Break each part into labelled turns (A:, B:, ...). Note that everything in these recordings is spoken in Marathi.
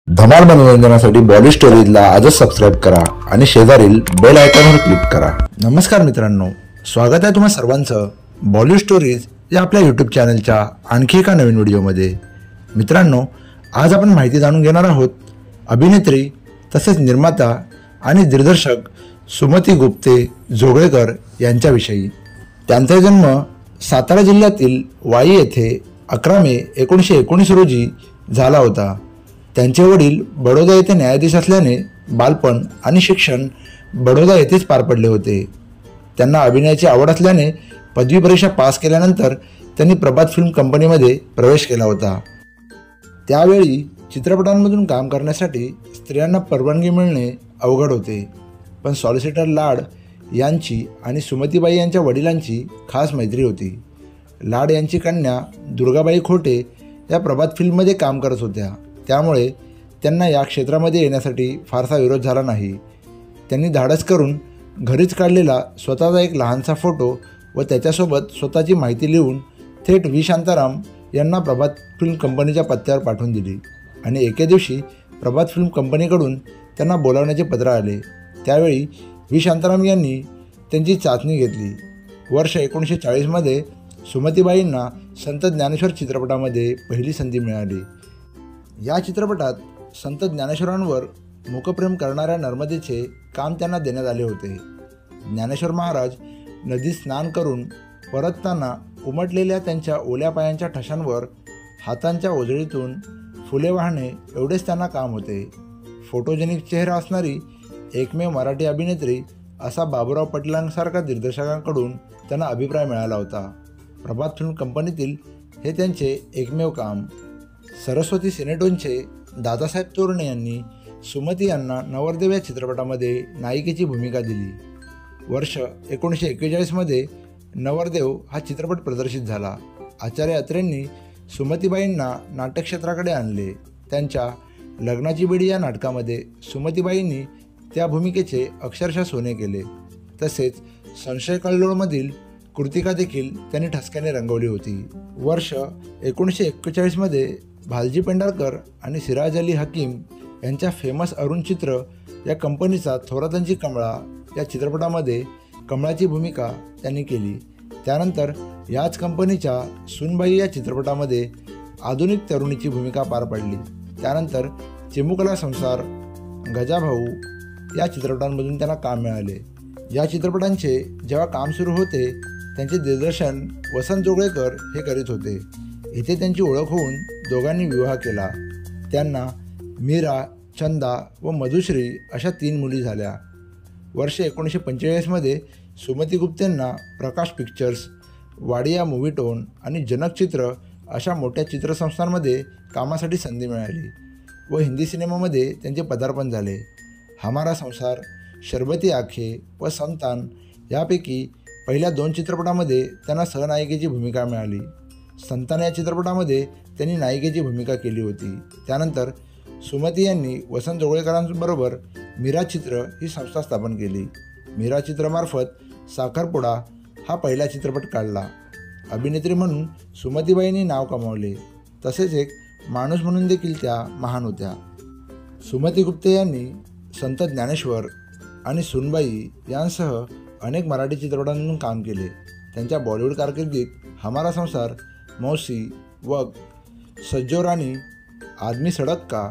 A: धमाल मनोरंजनासाठी बॉलिवूड स्टोरीजला आजच सबस्क्राईब करा आणि शेजारील बेल आयकॉनवर क्लिक करा। नमस्कार मित्रांनो, स्वागत आहे तुम्हा सर्वांचं बॉलिवूड स्टोरीज या आपल्या यूट्यूब चॅनलच्या आणखी एका नवीन व्हिडिओमध्ये। मित्रांनो, आज आपण माहिती जाणून घेणार आहोत अभिनेत्री तसेच निर्माता आणि दिग्दर्शक सुमती गुप्ते जोगळेकर यांच्याविषयी। त्यांचा जन्म सातारा जिल्ह्यातील वाई येथे 11 मे 1919 रोजी झाला होता। त्यांचे वडील बडोदा येथे न्यायाधीश असल्याने बालपण आणि शिक्षण बडोदा येथेच पार पडले होते। त्यांना अभिनयाची आवड असल्याने पदवी परीक्षा पास केल्यानंतर त्यांनी प्रभात फिल्म कंपनीमध्ये प्रवेश केला होता। त्यावेळी चित्रपटांमधून काम करण्यासाठी स्त्रियांना परवानगी मिळणे अवघड होते, पण सॉलिसिटर लाड यांची आणि सुमतीबाई यांच्या वडिलांची खास मैत्री होती। लाड यांची कन्या दुर्गाबाई खोटे या प्रभात फिल्ममध्ये काम करत होत्या, त्यामुळे त्यांना या क्षेत्रामध्ये येण्यासाठी फारसा विरोध झाला नाही। त्यांनी धाडस करून घरीच काढलेला स्वतःचा एक लहानसा फोटो व त्याच्यासोबत स्वतःची माहिती लिहून थेट व्ही शांताराम यांना प्रभात फिल्म कंपनीच्या पत्त्यावर पाठवून दिली आणि एके दिवशी प्रभात फिल्म कंपनीकडून त्यांना बोलावण्याचे पत्र आले। त्यावेळी व्ही शांताराम यांनी त्यांची चाचणी घेतली। वर्ष 1940मध्ये सुमतीबाईंना संत ज्ञानेश्वर चित्रपटामध्ये पहिली संधी मिळाली। या चित्रपटात संत ज्ञानेश्वरांवर मुकप्रेम करणाऱ्या नर्मदेचे काम त्यांना देण्यात आले होते। ज्ञानेश्वर महाराज नदीत स्नान करून परतताना उमटलेल्या त्यांच्या ओल्या पायांच्या ठशांवर हातांच्या ओझळीतून फुले वाहणे एवढेच त्यांना काम होते। फोटोजेनिक चेहरा असणारी एकमेव मराठी अभिनेत्री असा बाबूराव पाटलांसारख्या दिग्दर्शकांकडून त्यांना अभिप्राय मिळाला होता। प्रभात फिल्म कंपनीतील हे त्यांचे एकमेव काम। सरस्वती सिनेटोनचे दादासाहेब तोरणे यांनी सुमती यांना नवरदेव या चित्रपटामध्ये नायिकेची भूमिका दिली। वर्ष 1941मध्ये नवरदेव हा चित्रपट प्रदर्शित झाला। आचार्य अत्रेंनी सुमतीबाईंना नाट्यक्षेत्राकडे आणले। त्यांच्या लग्नाची बेडी या नाटकामध्ये सुमतीबाईंनी त्या भूमिकेचे अक्षरशः सोने केले। तसेच संशय कल्लोळमधील कृतिका देखील त्यांनी ठसक्याने रंगवली होती। वर्ष 1941मध्ये भालजी पेंढारकर आणि सिराज अली हकीम यांच्या फेमस अरुण चित्र या कंपनीचा थोरातांची कमळा या चित्रपटामध्ये कमळाची भूमिका त्यांनी केली। त्यानंतर याच कंपनीच्या सूनबाई या चित्रपटामध्ये आधुनिक तरुणीची भूमिका पार पडली। त्यानंतर चिमुकला संसार, गजाभाऊ या चित्रपटांमधून त्यांना काम मिळाले। या चित्रपटांचे जेव्हा काम सुरू होते त्यांचे दिग्दर्शन वसंत जोगळेकर हे करीत होते। इथे त्यांची ओळख होऊन दोघांनी विवाह केला। त्यांना मीरा, चंदा व मधुश्री अशा 3 मुली झाल्या। वर्ष 1945मध्ये सुमती गुप्तेंना प्रकाश पिक्चर्स, वाडिया मूव्ही टोन आणि जनक चित्र अशा मोठ्या चित्रसंस्थांमध्ये कामासाठी संधी मिळाली व हिंदी सिनेमामध्ये त्यांचे पदार्पण झाले। हमारा संसार, शरबती आखे व संतान यापैकी पहिल्या 2 चित्रपटामध्ये त्यांना सहनायिकेची भूमिका मिळाली। संतान या चित्रपटामध्ये त्यांनी नायिकेची भूमिका केली होती। त्यानंतर सुमती यांनी वसंत जोगळेकरांबरोबर मीरा चित्र ही संस्था स्थापन केली। मीरा चित्रमार्फत साखरपुडा हा पहिला चित्रपट काढला। अभिनेत्री म्हणून सुमतीबाईंनी नाव कमावले, तसेच एक माणूस म्हणून देखील त्या महान होत्या। सुमती गुप्ते यांनी संत ज्ञानेश्वर आणि सुनबाई यांसह अनेक मराठी चित्रपटांमधून काम केले। त्यांच्या बॉलिवूड कारकिर्दीत हमारा संसार, मौसी, वग, सज्जो रानी, आदमी सडक का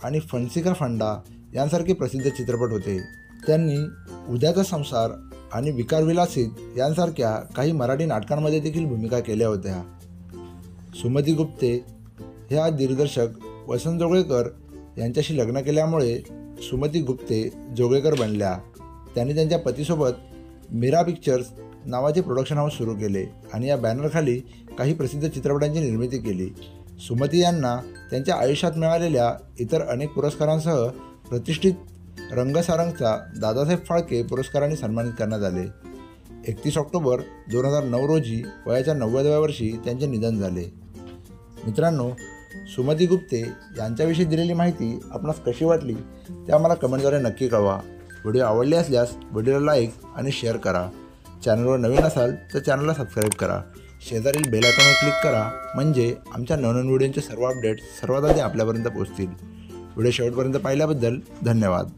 A: आणि फंसी का फंडा यांसारखे प्रसिद्ध चित्रपट होते। त्यांनी उद्याचा संसार आणि विकार विलासित यांसारख्या काही मराठी नाटकांमध्ये देखील भूमिका केल्या होत्या। सुमती गुप्ते ह्या दिग्दर्शक वसंत जोगळेकर यांच्याशी लग्न केल्यामुळे सुमती गुप्ते जोगळेकर बनल्या। त्यांनी त्यांच्या पतीसोबत मीरा पिक्चर्स नावाचे प्रोडक्शन हाऊस सुरू केले आणि या बॅनरखाली काही प्रसिद्ध चित्रपटांची निर्मिती केली। सुमती यांना त्यांच्या आयुष्यात मिळालेल्या इतर अनेक पुरस्कारांसह प्रतिष्ठित रंगसारंगचा दादासाहेब फाळके पुरस्काराने सन्मानित करण्यात आले। 31 ऑक्टोबर 2009 रोजी वयाच्या 90व्या वर्षी त्यांचे निधन झाले। मित्रांनो, सुमती गुप्ते यांच्याविषयी दिलेली माहिती आपणास कशी वाटली ते आम्हाला कमेंटद्वारे नक्की कळवा। व्हिडिओ आवडले असल्यास व्हिडिओला लाईक आणि शेअर करा। चॅनलवर नवीन असाल तर चॅनलला सबस्क्राईब करा। शेजारील बेल आयकॉनवर क्लिक करा, म्हणजे आमच्या नवनवीन व्हिडिओचे सर्व अपडेट्स सर्वात आधी आपल्यापर्यंत पोहोचतील। व्हिडिओ शेवटपर्यंत पाहिल्याबद्दल धन्यवाद.